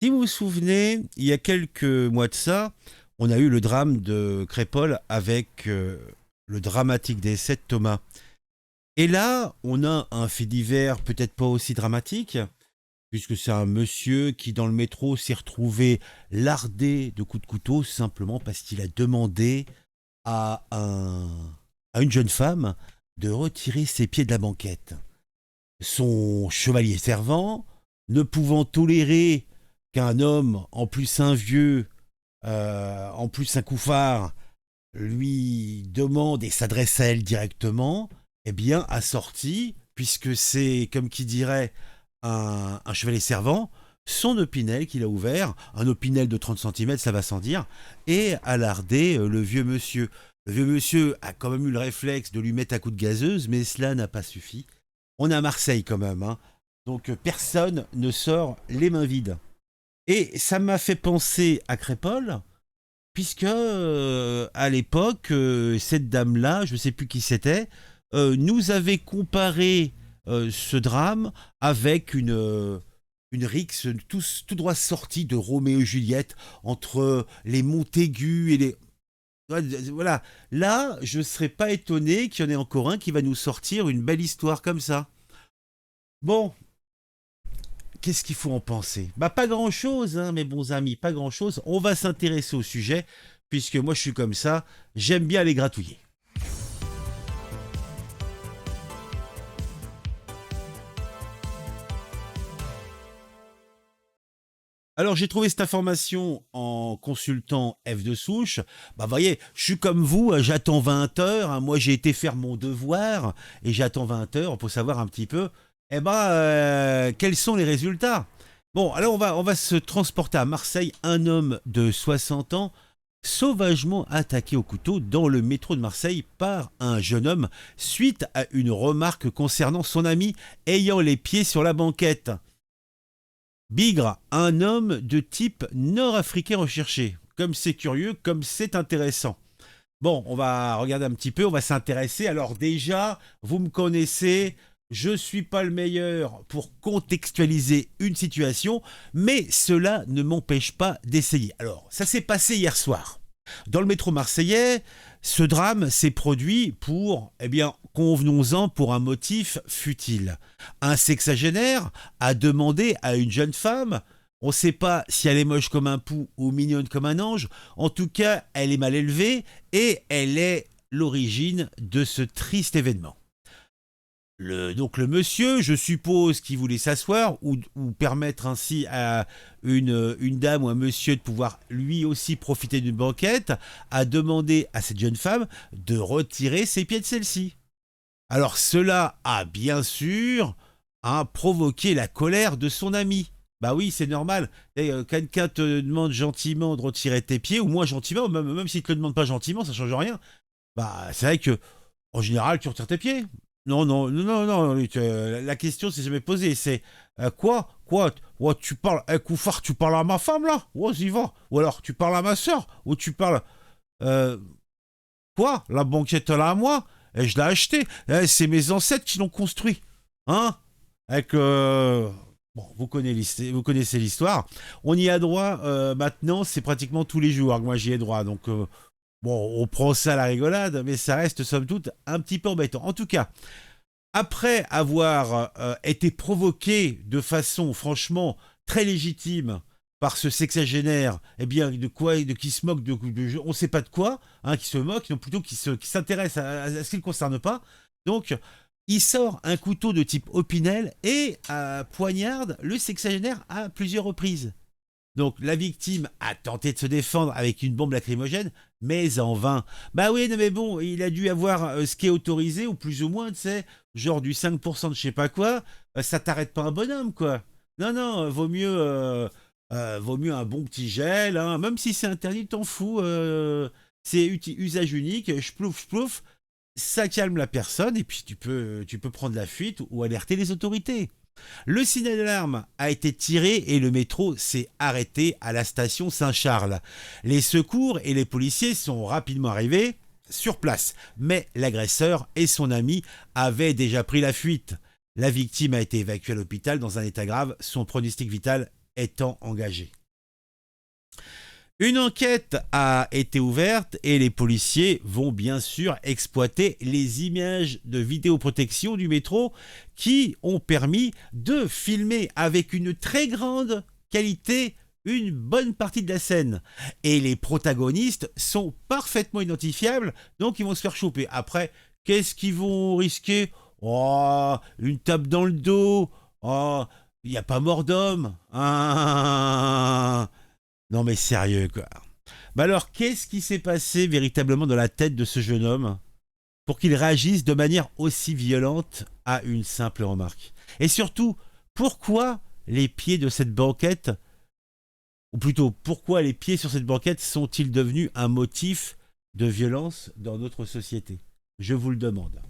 Si vous vous souvenez, il y a quelques mois de ça, on a eu le drame de Crépol avec le dramatique décès de Thomas. Et là, on a un fait divers peut-être pas aussi dramatique, puisque c'est un monsieur qui, dans le métro, s'est retrouvé lardé de coups de couteau simplement parce qu'il a demandé à, un, à une jeune femme de retirer ses pieds de la banquette. Son chevalier servant, ne pouvant tolérer qu'un homme, en plus un vieux, en plus un couffard, lui demande et s'adresse à elle directement, eh bien, a sorti, puisque c'est, comme qui dirait, un chevalier servant, son opinel qu'il a ouvert, un opinel de 30 centimètres, ça va sans dire, et a lardé le vieux monsieur. Le vieux monsieur a quand même eu le réflexe de lui mettre un coup de gazeuse, mais cela n'a pas suffi. On est à Marseille quand même, hein. Donc personne ne sort les mains vides. Et ça m'a fait penser à Crépol, puisque à l'époque, cette dame-là, je ne sais plus qui c'était, nous avait comparé ce drame avec une rixe tout droit sortie de Roméo et Juliette, entre les Montaigu et les... Voilà, là, je ne serais pas étonné qu'il y en ait encore un qui va nous sortir une belle histoire comme ça. Bon, qu'est-ce qu'il faut en penser? Bah pas grand-chose, hein, mes bons amis, pas grand-chose. On va s'intéresser au sujet, puisque moi je suis comme ça, j'aime bien les gratouiller. Alors j'ai trouvé cette information en consultant F de souche. Bah voyez, je suis comme vous, j'attends 20 heures, hein. Moi j'ai été faire mon devoir et j'attends 20 heures pour savoir un petit peu, quels sont les résultats. Bon, alors on va se transporter à Marseille. Un homme de 60 ans sauvagement attaqué au couteau dans le métro de Marseille par un jeune homme suite à une remarque concernant son ami ayant les pieds sur la banquette. Bigre, un homme de type nord-africain recherché. Comme c'est curieux, comme c'est intéressant. Bon, on va regarder un petit peu, on va s'intéresser. Alors déjà, vous me connaissez, je ne suis pas le meilleur pour contextualiser une situation, mais cela ne m'empêche pas d'essayer. Alors, ça s'est passé hier soir. Dans le métro marseillais, ce drame s'est produit pour, eh bien, convenons-en, pour un motif futile. Un sexagénaire a demandé à une jeune femme, on ne sait pas si elle est moche comme un pou ou mignonne comme un ange, en tout cas, elle est mal élevée et elle est l'origine de ce triste événement. Donc le monsieur, je suppose qu'il voulait s'asseoir ou permettre ainsi à une dame ou un monsieur de pouvoir lui aussi profiter d'une banquette, a demandé à cette jeune femme de retirer ses pieds de celle-ci. Alors cela a bien sûr provoqué la colère de son ami. Bah oui, c'est normal. Quelqu'un te demande gentiment de retirer tes pieds, ou moins gentiment, même s'il te le demande pas gentiment, ça change rien. Bah c'est vrai que en général, tu retires tes pieds. Non, non, non, non, non, la question s'est jamais posée. C'est quoi? Quoi? Ouais, tu parles, Koufar, tu parles à ma femme là? Ouais, y va. Ou alors tu parles à ma soeur? Ou tu parles. Euh, Quoi? La banquette là à moi? Je l'ai achetée. C'est mes ancêtres qui l'ont construit. Hein? Avec. Bon, vous connaissez l'histoire. On y a droit maintenant, c'est pratiquement tous les jours que moi j'y ai droit. Donc, bon, on prend ça à la rigolade, mais ça reste somme toute un petit peu embêtant. En tout cas, après avoir été provoqué de façon franchement très légitime par ce sexagénaire, eh bien, de quoi, de qui se moque, on ne sait pas de quoi, hein, qui se moque, non plutôt qui s'intéresse à ce qui ne le concerne pas. Donc, il sort un couteau de type Opinel et poignarde le sexagénaire à plusieurs reprises. Donc la victime a tenté de se défendre avec une bombe lacrymogène, mais en vain. Bah oui, non mais bon, il a dû avoir ce qui est autorisé, ou plus ou moins, tu sais, genre du 5% de je sais pas quoi, ça t'arrête pas un bonhomme, quoi. Non, non, vaut mieux un bon petit gel, hein, même si c'est interdit, t'en fous, c'est usage unique, splouf, splouf, ça calme la personne, et puis tu peux prendre la fuite ou alerter les autorités. Le signal d'alarme a été tiré et le métro s'est arrêté à la station Saint-Charles. Les secours et les policiers sont rapidement arrivés sur place, mais l'agresseur et son ami avaient déjà pris la fuite. La victime a été évacuée à l'hôpital dans un état grave, son pronostic vital étant engagée. Une enquête a été ouverte et les policiers vont bien sûr exploiter les images de vidéoprotection du métro qui ont permis de filmer avec une très grande qualité une bonne partie de la scène. Et les protagonistes sont parfaitement identifiables, donc ils vont se faire choper. Après, qu'est-ce qu'ils vont risquer? Oh, une tape dans le dos. Oh, il n'y a pas mort d'homme. Ah. Non mais sérieux quoi. Bah alors qu'est-ce qui s'est passé véritablement dans la tête de ce jeune homme pour qu'il réagisse de manière aussi violente à une simple remarque? Et surtout, pourquoi les pieds de cette banquette, ou plutôt pourquoi les pieds sur cette banquette sont-ils devenus un motif de violence dans notre société? Je vous le demande.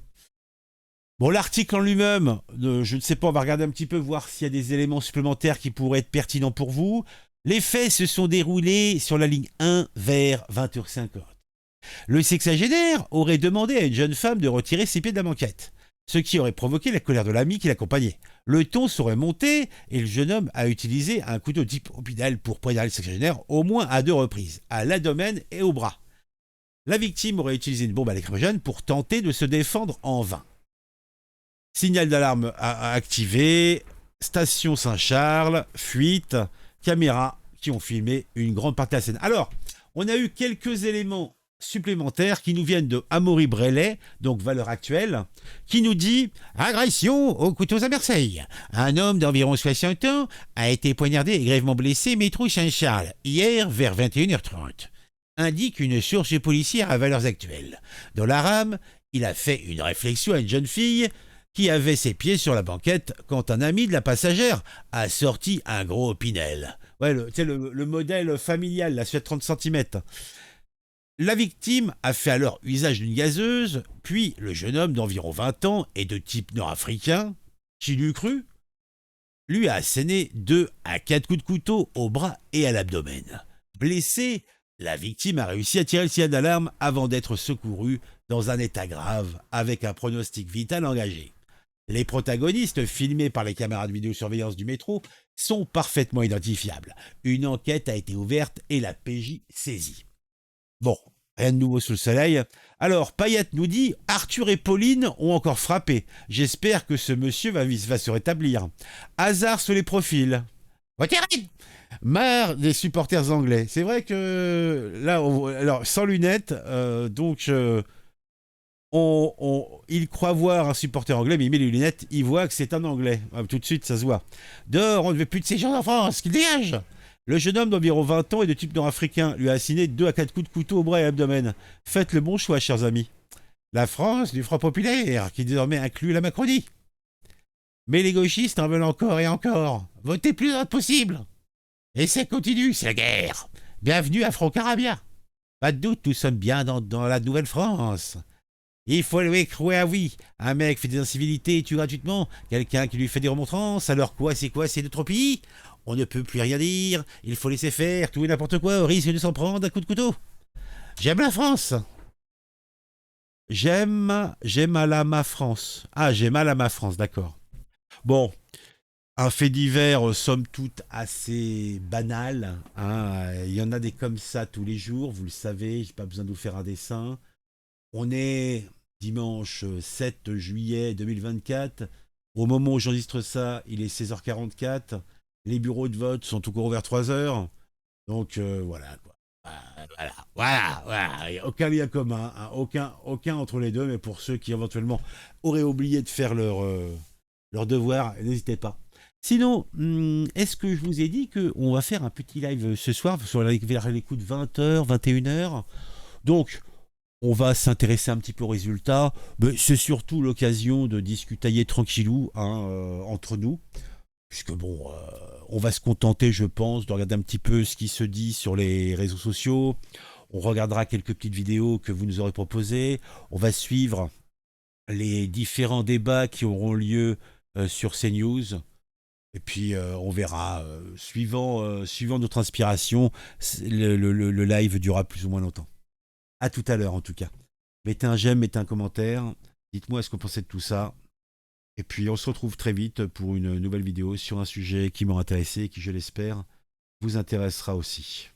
Bon, l'article en lui-même, je ne sais pas, on va regarder un petit peu, voir s'il y a des éléments supplémentaires qui pourraient être pertinents pour vous. Les faits se sont déroulés sur la ligne 1 vers 20h50. Le sexagénaire aurait demandé à une jeune femme de retirer ses pieds de la banquette, ce qui aurait provoqué la colère de l'ami qui l'accompagnait. Le ton serait monté et le jeune homme a utilisé un couteau type opinel pour poignarder le sexagénaire au moins à 2 reprises, à l'abdomen et au bras. La victime aurait utilisé une bombe à lacrymogène pour tenter de se défendre en vain. Signal d'alarme activé, station Saint-Charles, fuite, caméras qui ont filmé une grande partie de la scène. Alors, on a eu quelques éléments supplémentaires qui nous viennent de Amaury Brelet, donc valeur actuelle, qui nous dit « Agression aux couteaux à Marseille. Un homme d'environ 60 ans a été poignardé et grièvement blessé métro Saint-Charles, hier vers 21h30. » Indique une source policière à valeurs actuelles. Dans la rame, il a fait une réflexion à une jeune fille qui avait ses pieds sur la banquette quand un ami de la passagère a sorti un gros Opinel. Ouais, le modèle familial, la suite 30 cm. La victime a fait alors usage d'une gazeuse, puis le jeune homme d'environ 20 ans et de type nord-africain, qui l'eût cru, lui a asséné 2 à 4 coups de couteau au bras et à l'abdomen. Blessée, la victime a réussi à tirer le signal d'alarme avant d'être secourue dans un état grave avec un pronostic vital engagé. Les protagonistes, filmés par les caméras de vidéosurveillance du métro, sont parfaitement identifiables. Une enquête a été ouverte et la PJ saisie. Bon, rien de nouveau sous le soleil. Alors, Payette nous dit « Arthur et Pauline ont encore frappé. J'espère que ce monsieur va se rétablir. Hasard sur les profils. » Marre des supporters anglais. C'est vrai que là, alors sans lunettes, il croit voir un supporter anglais, mais il met les lunettes, il voit que c'est un anglais. Tout de suite, ça se voit. Dehors, on ne veut plus de ces gens en France, qu'ils dégagent. Le jeune homme d'environ 20 ans et de type nord-africain lui a assigné 2 à 4 coups de couteau au bras et à l'abdomen. Faites le bon choix, chers amis. La France du Front populaire, qui désormais inclut la Macronie. Mais les gauchistes en veulent encore et encore. Votez plus vite possible. Et ça continue, c'est la guerre. Bienvenue à Franc-Carabia. Pas de doute, nous sommes bien dans la Nouvelle-France. Il faut le croire, oui. Un mec fait des incivilités et tue gratuitement quelqu'un qui lui fait des remontrances. Alors quoi, c'est notre pays? On ne peut plus rien dire. Il faut laisser faire tout et n'importe quoi au risque de s'en prendre un coup de couteau. J'aime la France. J'aime à la ma France. Ah, j'ai mal à ma France, d'accord. Bon, un fait divers, somme toute, assez banal. Hein. Il y en a des comme ça tous les jours, vous le savez, j'ai pas besoin de vous faire un dessin. On est dimanche 7 juillet 2024. Au moment où j'enregistre ça, il est 16h44. Les bureaux de vote sont encore ouverts 3h. Donc voilà, quoi. Voilà. Il n'y a aucun lien commun, hein. Aucun entre les deux, mais pour ceux qui éventuellement auraient oublié de faire leur devoir, n'hésitez pas. Sinon, est-ce que je vous ai dit qu'on va faire un petit live ce soir sur les coups de 20h, 21h? Donc, on va s'intéresser un petit peu aux résultats, mais c'est surtout l'occasion de discutailler tranquillou entre nous, puisque bon, on va se contenter, je pense, de regarder un petit peu ce qui se dit sur les réseaux sociaux. On regardera quelques petites vidéos que vous nous aurez proposées. On va suivre les différents débats qui auront lieu sur CNews. Et puis on verra, suivant notre inspiration, le live durera plus ou moins longtemps. À tout à l'heure en tout cas. Mettez un j'aime, mettez un commentaire. Dites-moi ce que vous pensez de tout ça. Et puis on se retrouve très vite pour une nouvelle vidéo sur un sujet qui m'a intéressé et qui, je l'espère, vous intéressera aussi.